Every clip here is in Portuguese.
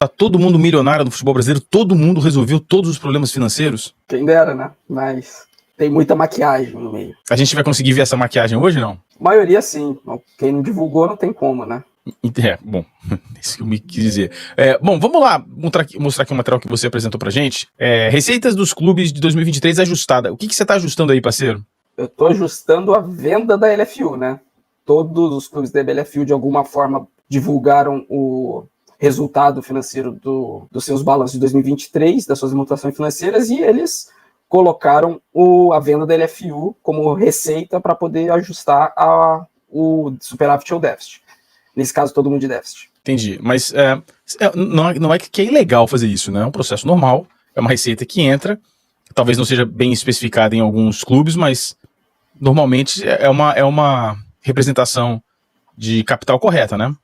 Tá todo mundo milionário no futebol brasileiro, todo mundo resolveu todos os problemas financeiros. Quem dera, né? Mas tem muita maquiagem no meio. A gente vai conseguir ver essa maquiagem hoje, não? A maioria sim. Quem não divulgou não tem como, né? Bom, isso que eu me quis dizer. Bom, vamos lá mostrar aqui o material que você apresentou pra gente. Receitas dos clubes de 2023 ajustada. O que você tá ajustando aí, parceiro? Eu tô ajustando a venda da LFU, né? Todos os clubes da LFU, de alguma forma, divulgaram o resultado financeiro dos seus balanços de 2023, das suas limitações financeiras, e eles colocaram a venda da LFU como receita para poder ajustar o superávit ou déficit. Nesse caso, todo mundo de déficit. Entendi, mas não é que é ilegal fazer isso, né? É um processo normal, é uma receita que entra, talvez não seja bem especificada em alguns clubes, mas normalmente é uma representação de capital correta, né?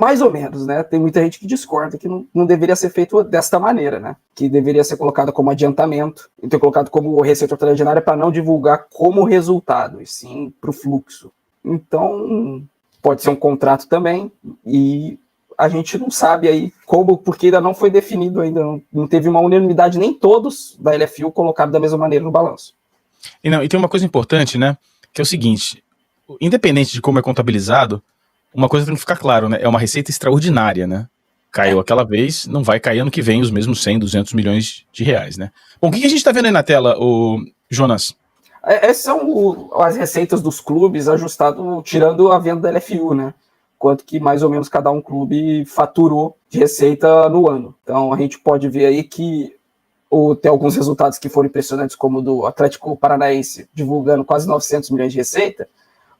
Mais ou menos, né? Tem muita gente que discorda que não deveria ser feito desta maneira, né? Que deveria ser colocado como adiantamento, e ter colocado como receita extraordinária para não divulgar como resultado, e sim para o fluxo. Então, pode ser um contrato também, e a gente não sabe aí como, porque ainda não foi definido, ainda não teve uma unanimidade, nem todos da LFU colocaram da mesma maneira no balanço. E tem uma coisa importante, né? Que é o seguinte, independente de como é contabilizado, uma coisa tem que ficar claro, né? É uma receita extraordinária, né? Caiu aquela vez, não vai cair ano que vem os mesmos 100, 200 milhões de reais, né? Bom, o que a gente tá vendo aí na tela, Jonas? Essas são as receitas dos clubes ajustado, tirando a venda da LFU, né? Quanto que mais ou menos cada um clube faturou de receita no ano. Então a gente pode ver aí que tem alguns resultados que foram impressionantes, como o do Atlético Paranaense, divulgando quase 900 milhões de receita,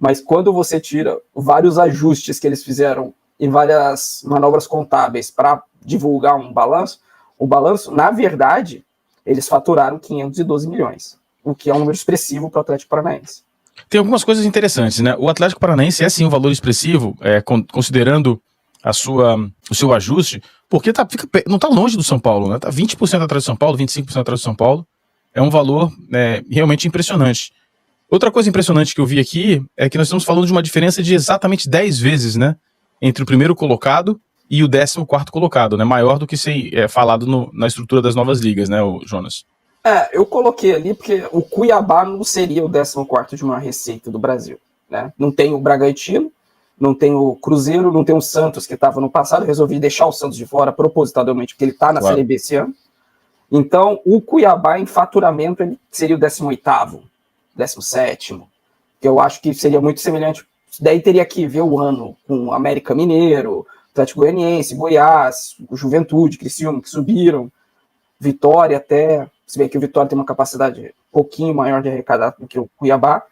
mas quando você tira vários ajustes que eles fizeram e várias manobras contábeis para divulgar um balanço, o balanço, na verdade, eles faturaram 512 milhões, o que é um número expressivo para o Atlético Paranaense. Tem algumas coisas interessantes, né? O Atlético Paranaense é sim um valor expressivo, considerando o seu ajuste, porque não está longe do São Paulo, né? Está 20% atrás do São Paulo, 25% atrás do São Paulo. É um valor realmente impressionante. Outra coisa impressionante que eu vi aqui é que nós estamos falando de uma diferença de exatamente 10 vezes, né? Entre o primeiro colocado e o 14º colocado, né? Maior do que falado na estrutura das novas ligas, né, Jonas? Eu coloquei ali porque o Cuiabá não seria o 14º de uma receita do Brasil, né? Não tem o Bragantino, não tem o Cruzeiro, não tem o Santos, que estava no passado. Resolvi deixar o Santos de fora propositadamente, porque ele está na Série B esse ano. Então, o Cuiabá, em faturamento, ele seria o 18º, 17º, que eu acho que seria muito semelhante. Daí teria que ver o ano com América Mineiro, Atlético Goianiense, Goiás, Juventude, Criciúma, que subiram, Vitória até, se bem que o Vitória tem uma capacidade um pouquinho maior de arrecadar do que o Cuiabá.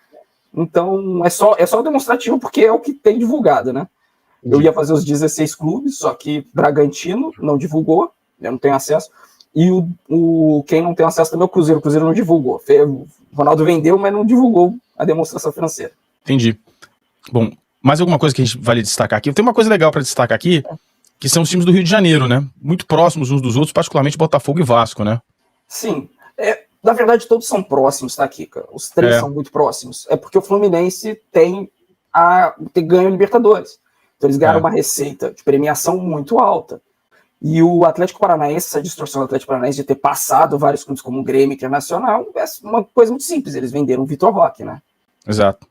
Então, é só demonstrativo, porque é o que tem divulgado, né? Eu ia fazer os 16 clubes, só que Bragantino não divulgou, eu não tenho acesso, e quem não tem acesso também é o Cruzeiro. O Cruzeiro não divulgou. O Ronaldo vendeu, mas não divulgou a demonstração financeira. Entendi. Bom, mais alguma coisa que a gente vale destacar aqui? Tem uma coisa legal para destacar aqui, que são os times do Rio de Janeiro, né? Muito próximos uns dos outros, particularmente Botafogo e Vasco, né? Sim. Na verdade, todos são próximos, tá, Kika? Os três são muito próximos. É porque o Fluminense tem ganho Libertadores. Então eles ganharam uma receita de premiação muito alta. E o Atlético Paranaense, essa distorção do Atlético Paranaense de ter passado vários clubes como o Grêmio Internacional, é uma coisa muito simples. Eles venderam o Vitor Roque, né? Exato.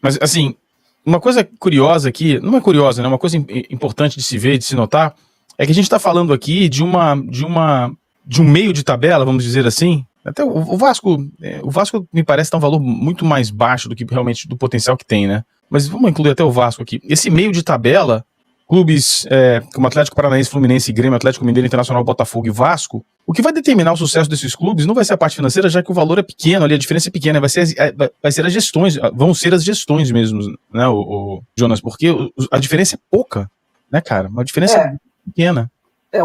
Mas, assim, uma coisa curiosa aqui, não é curiosa, né? Uma coisa importante de se ver, de se notar, é que a gente está falando aqui de um meio de tabela, vamos dizer assim. Até o Vasco me parece ter um valor muito mais baixo do que realmente do potencial que tem, né? Mas vamos incluir até o Vasco aqui. Esse meio de tabela, clubes como Atlético Paranaense, Fluminense, Grêmio, Atlético Mineiro, Internacional, Botafogo e Vasco, o que vai determinar o sucesso desses clubes não vai ser a parte financeira, já que o valor é pequeno ali, a diferença é pequena, vai ser as gestões, vão ser as gestões mesmo, né, o Jonas, porque a diferença é pouca, né, cara? Uma diferença pequena.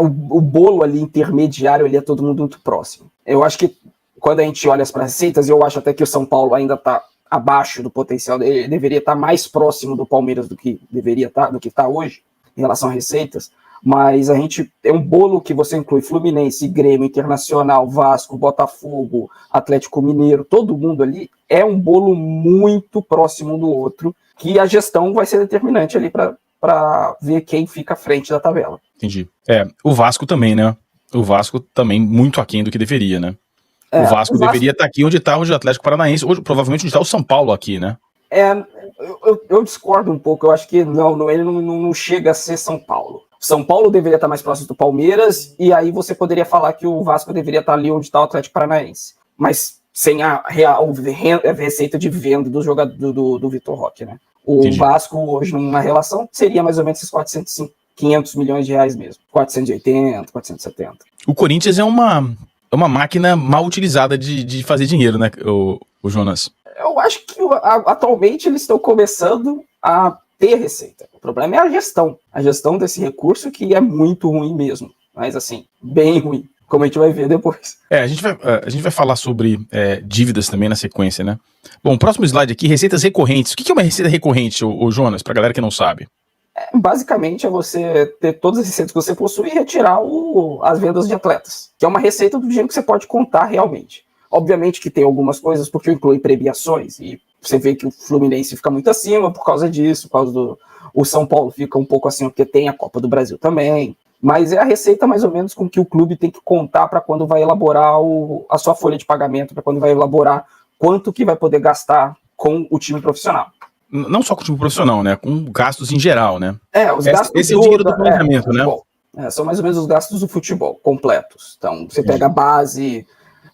O bolo ali intermediário ali é todo mundo muito próximo. Eu acho que quando a gente olha as receitas, eu acho até que o São Paulo ainda está abaixo do potencial dele, ele deveria estar mais próximo do Palmeiras do que deveria estar, do que está hoje, em relação a receitas, mas a gente é um bolo que você inclui Fluminense, Grêmio, Internacional, Vasco, Botafogo, Atlético Mineiro, todo mundo ali, é um bolo muito próximo um do outro, que a gestão vai ser determinante ali para para ver quem fica à frente da tabela. Entendi. O Vasco também, né? O Vasco também muito aquém do que deveria, né? O Vasco deveria estar aqui onde está o Atlético Paranaense, hoje, provavelmente onde está o São Paulo aqui, né? Eu discordo um pouco, eu acho que ele não chega a ser São Paulo. São Paulo deveria estar mais próximo do Palmeiras, e aí você poderia falar que o Vasco deveria estar ali onde está o Atlético Paranaense. Mas sem a real receita de venda do jogador do Vitor Roque, né? Entendi. Vasco hoje, numa relação, seria mais ou menos esses 500 milhões de reais mesmo. 480, 470. O Corinthians é uma máquina mal utilizada de fazer dinheiro, né, o Jonas? Eu acho que atualmente eles estão começando a ter receita. O problema é a gestão desse recurso, que é muito ruim mesmo, mas assim, bem ruim, como a gente vai ver depois. A gente vai falar sobre dívidas também na sequência, né? Bom, próximo slide aqui, receitas recorrentes. O que é uma receita recorrente, o Jonas, pra galera que não sabe? Basicamente é você ter todas as receitas que você possui e retirar as vendas de atletas, que é uma receita do dinheiro que você pode contar realmente. Obviamente que tem algumas coisas, porque inclui premiações, e você vê que o Fluminense fica muito acima por causa disso, por causa o São Paulo fica um pouco acima, porque tem a Copa do Brasil também, mas é a receita mais ou menos com que o clube tem que contar para quando vai elaborar a sua folha de pagamento, para quando vai elaborar quanto que vai poder gastar com o time profissional. Não só com o time profissional, né? Com gastos em geral, né? Os gastos esse é o dinheiro do planejamento, né? São mais ou menos os gastos do futebol, completos. Então, você pega a base,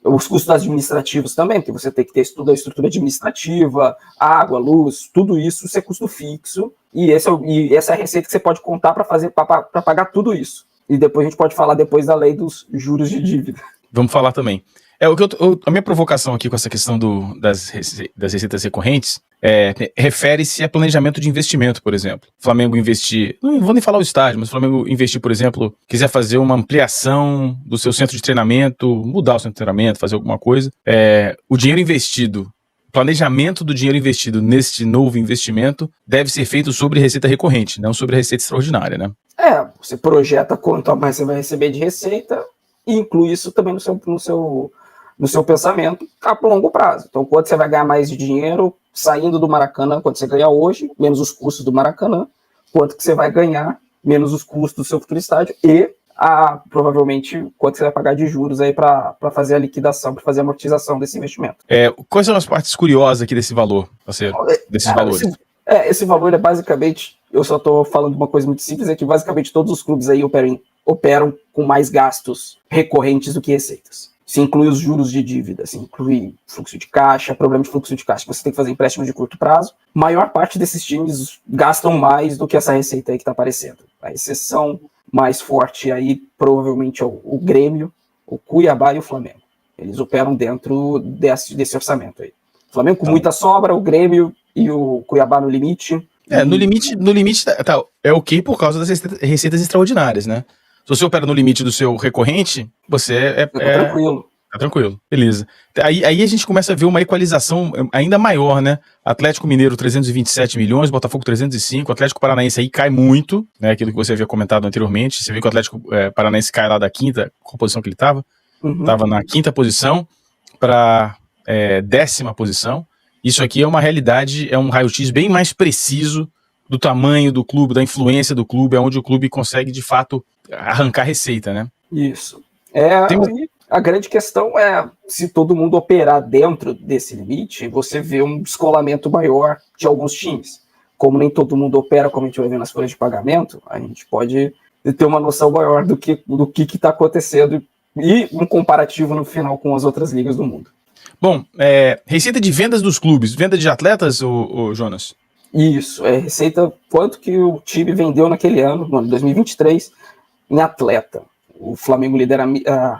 os custos administrativos também, porque você tem que ter toda a estrutura administrativa, água, luz, tudo isso é custo fixo, e essa é a receita que você pode contar para pagar tudo isso. E depois a gente pode falar depois da lei dos juros de dívida. Vamos falar também. A minha provocação aqui com essa questão das receitas recorrentes refere-se a planejamento de investimento, por exemplo. O Flamengo investir, não vou nem falar o estádio, mas o Flamengo investir, por exemplo, quiser fazer uma ampliação do seu centro de treinamento, mudar o centro de treinamento, fazer alguma coisa, o dinheiro investido, planejamento do dinheiro investido neste novo investimento deve ser feito sobre receita recorrente, não sobre receita extraordinária, né? Você projeta quanto a mais você vai receber de receita e inclui isso também no seu pensamento a longo prazo. Então, quanto você vai ganhar mais de dinheiro saindo do Maracanã, quanto você ganha hoje, menos os custos do Maracanã, quanto que você vai ganhar, menos os custos do seu futuro estádio e, provavelmente, quanto você vai pagar de juros aí para fazer a liquidação, para fazer a amortização desse investimento. Quais são as partes curiosas aqui desse valor, desses valores? Esse valor é basicamente, eu só estou falando uma coisa muito simples, é que basicamente todos os clubes aí operam com mais gastos recorrentes do que receitas. Se inclui os juros de dívida, se inclui fluxo de caixa, problema de fluxo de caixa, você tem que fazer empréstimos de curto prazo. Maior parte desses times gastam mais do que essa receita aí que está aparecendo. A exceção mais forte aí, provavelmente, é o Grêmio, o Cuiabá e o Flamengo. Eles operam dentro desse orçamento aí. O Flamengo com muita sobra, o Grêmio e o Cuiabá no limite. No limite tá, é ok por causa das receitas extraordinárias, né? Se você opera no limite do seu recorrente, você tranquilo. Tá tranquilo, beleza. Aí a gente começa a ver uma equalização ainda maior, né? Atlético Mineiro 327 milhões, Botafogo 305, Atlético Paranaense aí cai muito, né? Aquilo que você havia comentado anteriormente. Você vê que o Atlético Paranaense cai lá da quinta, qual posição que ele estava? Estava na quinta posição para 10ª posição. Isso aqui é uma realidade, é um raio-x bem mais preciso do tamanho do clube, da influência do clube, é onde o clube consegue, de fato, arrancar receita, né? Isso. A grande questão é, se todo mundo operar dentro desse limite, você vê um descolamento maior de alguns times. Como nem todo mundo opera, como a gente vai ver nas folhas de pagamento, a gente pode ter uma noção maior do que está acontecendo e um comparativo no final com as outras ligas do mundo. Bom, receita de vendas dos clubes, venda de atletas, o Jonas? Isso, receita, quanto que o time vendeu naquele ano, no ano de 2023, em atleta. O Flamengo lidera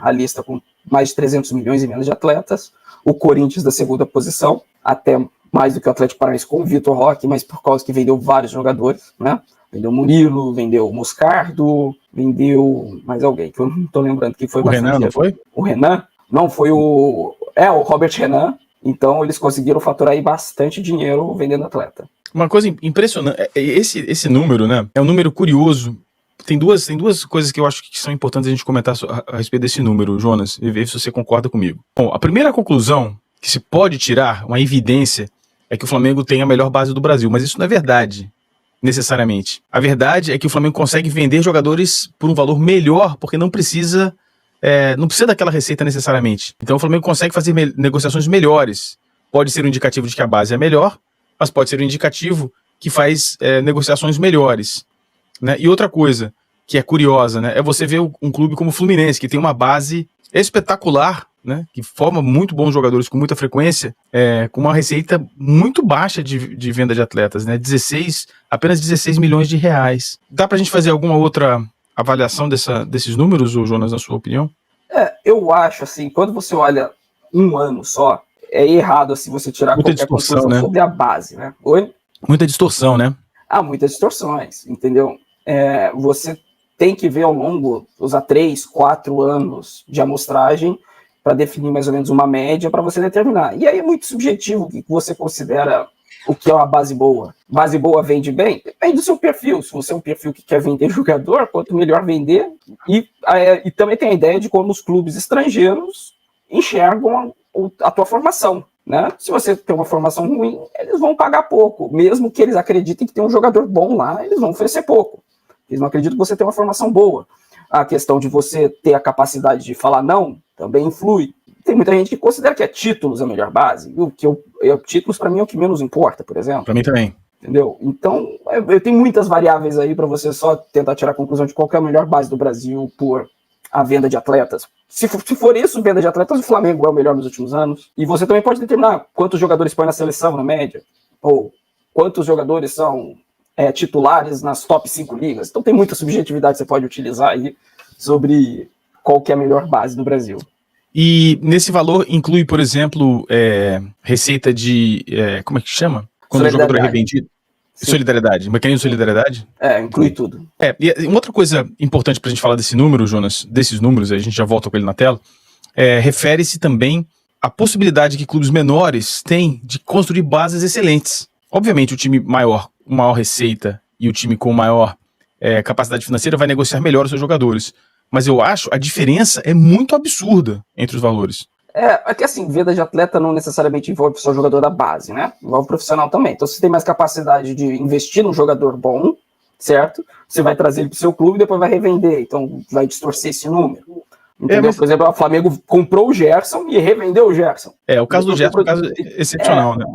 a lista com mais de 300 milhões em vendas de atletas, o Corinthians da segunda posição, até mais do que o Atlético Paranaense com o Vitor Roque, mas por causa que vendeu vários jogadores, né? Vendeu Murilo, vendeu Moscardo, vendeu mais alguém, que eu não estou lembrando que foi. O Renan, não foi? O Renan? Não, foi o Robert Renan. Então eles conseguiram faturar aí bastante dinheiro vendendo atleta. Uma coisa impressionante, esse número, né, é um número curioso. Tem duas coisas que eu acho que são importantes a gente comentar a respeito desse número, Jonas, e ver se você concorda comigo. Bom, a primeira conclusão que se pode tirar, uma evidência, é que o Flamengo tem a melhor base do Brasil, mas isso não é verdade. necessariamente. A verdade é que o Flamengo consegue vender jogadores por um valor melhor, porque não precisa daquela receita necessariamente. Então o Flamengo consegue fazer negociações melhores. Pode ser um indicativo de que a base é melhor, mas pode ser um indicativo que faz negociações melhores, né? E outra coisa que é curiosa, né, é você ver um clube como o Fluminense, que tem uma base espetacular, né, que forma muito bons jogadores com muita frequência, com uma receita muito baixa de venda de atletas, né, apenas 16 milhões de reais. Dá pra gente fazer alguma outra avaliação desses números, Jonas, na sua opinião? Eu acho, assim, quando você olha um ano só, é errado, assim, você tirar muita qualquer conclusão, né, sobre a base, né? Oi? Muita distorção, né? Muitas distorções, entendeu? Você tem que ver ao longo, usar 3, 4 anos de amostragem para definir mais ou menos uma média para você determinar. E aí é muito subjetivo o que você considera o que é uma base boa. Base boa vende bem? Depende do seu perfil. Se você é um perfil que quer vender jogador, quanto melhor vender. E também tem a ideia de como os clubes estrangeiros enxergam a tua formação, né? Se você tem uma formação ruim, eles vão pagar pouco. Mesmo que eles acreditem que tem um jogador bom lá, eles vão oferecer pouco. Eles não acreditam que você tem uma formação boa. A questão de você ter a capacidade de falar não também influi. Tem muita gente que considera que títulos a melhor base. Títulos, para mim, é o que menos importa, por exemplo. Para mim também. Entendeu? Então, eu tenho muitas variáveis aí para você só tentar tirar a conclusão de qual é a melhor base do Brasil por a venda de atletas. Se for isso, venda de atletas, o Flamengo é o melhor nos últimos anos. E você também pode determinar quantos jogadores põe na seleção, na média. Ou quantos jogadores são titulares nas top 5 ligas. Então tem muita subjetividade que você pode utilizar aí sobre qual que é a melhor base do Brasil. E nesse valor inclui, por exemplo, receita de... como é que chama? Quando o jogador é revendido. Sim. Solidariedade, mecanismo de solidariedade? Inclui tudo. E uma outra coisa importante pra gente falar desse número, Jonas, desses números, a gente já volta com ele na tela, refere-se também à possibilidade que clubes menores têm de construir bases excelentes. Obviamente o time maior, com maior receita e o time com maior capacidade financeira vai negociar melhor os seus jogadores. Mas eu acho a diferença é muito absurda entre os valores. É que assim, venda de atleta não necessariamente envolve só o jogador da base, né? Envolve o profissional também. Então, se você tem mais capacidade de investir num jogador bom, certo? Você vai trazer ele pro seu clube e depois vai revender. Então, vai distorcer esse número. Entendeu? Por exemplo, o Flamengo comprou o Gerson e revendeu o Gerson. O caso do Gerson é um caso excepcional, né?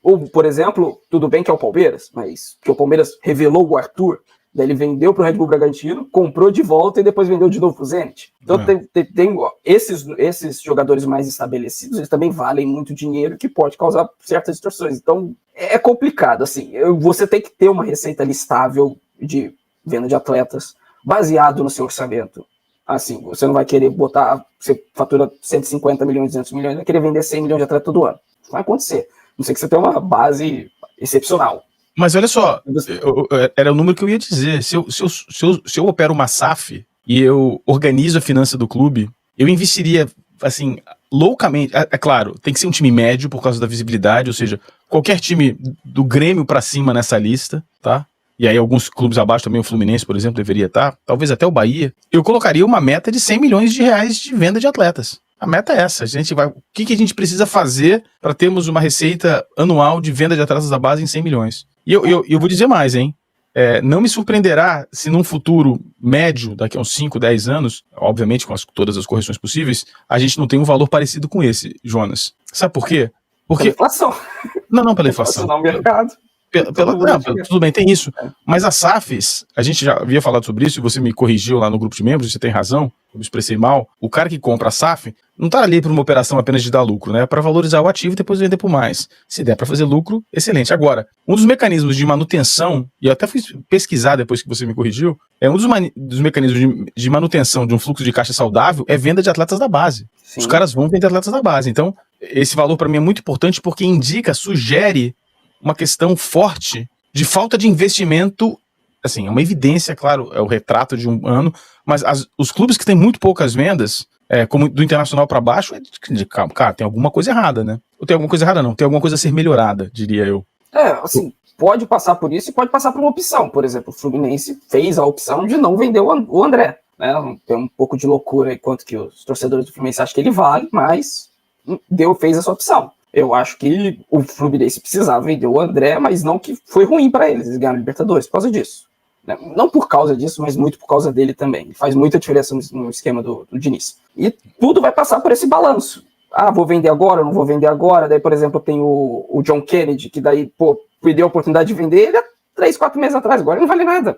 Ou, por exemplo, tudo bem que é o Palmeiras, mas que o Palmeiras revelou o Arthur, daí ele vendeu para o Red Bull Bragantino, comprou de volta e depois vendeu de novo para o Zenit. Então tem esses jogadores mais estabelecidos, eles também valem muito dinheiro, que pode causar certas distorções. Então é complicado, assim, você tem que ter uma receita listável de venda de atletas baseado no seu orçamento. Assim, você não vai querer você fatura 150 milhões, 200 milhões, vai querer vender 100 milhões de atletas todo ano. Isso vai acontecer. Não sei que você tenha uma base excepcional. Mas olha só, era o número que eu ia dizer. Se eu opero uma SAF e eu organizo a finança do clube, eu investiria, assim, loucamente. É claro, tem que ser um time médio por causa da visibilidade, ou seja, qualquer time do Grêmio pra cima nessa lista, tá? E aí alguns clubes abaixo também, o Fluminense, por exemplo, deveria estar, talvez até o Bahia. Eu colocaria uma meta de 100 milhões de reais de venda de atletas. A meta é essa. O que a gente precisa fazer para termos uma receita anual de venda de atletas da base em 100 milhões? E eu vou dizer mais, hein? Não me surpreenderá se num futuro médio, daqui a uns 5, 10 anos, obviamente com todas as correções possíveis, a gente não tem um valor parecido com esse, Jonas. Sabe por quê? Pela inflação. Não pela inflação. Não, mercado. Tudo bem, tem isso. Mas as SAFs, a gente já havia falado sobre isso, e você me corrigiu lá no grupo de membros, você tem razão, eu me expressei mal. O cara que compra a SAF não está ali para uma operação apenas de dar lucro, né? É para valorizar o ativo e depois vender por mais. Se der para fazer lucro, excelente. Agora, um dos mecanismos de manutenção, e eu até fui pesquisar depois que você me corrigiu, um dos mecanismos de manutenção de um fluxo de caixa saudável é venda de atletas da base. Sim. Os caras vão vender atletas da base. Então, esse valor para mim é muito importante porque sugere uma questão forte de falta de investimento. Assim, é uma evidência, claro, é o retrato de um ano, mas os clubes que têm muito poucas vendas, como do Internacional para baixo, cara, tem alguma coisa errada, né? Ou tem alguma coisa errada não, tem alguma coisa a ser melhorada, diria eu. Assim, pode passar por isso e pode passar por uma opção. Por exemplo, o Fluminense fez a opção de não vender o André, né? Tem um pouco de loucura aí quanto que os torcedores do Fluminense acham que ele vale, mas fez essa opção. Eu acho que o Fluminense precisava vender o André, mas não que foi ruim para eles ganhar a Libertadores por causa disso. Não por causa disso, mas muito por causa dele também. Faz muita diferença no esquema do Diniz. E tudo vai passar por esse balanço. Ah, vou vender agora, não vou vender agora. Daí, por exemplo, tem o John Kennedy, que daí, perdeu a oportunidade de vender ele há 3, 4 meses atrás. Agora ele não vale nada.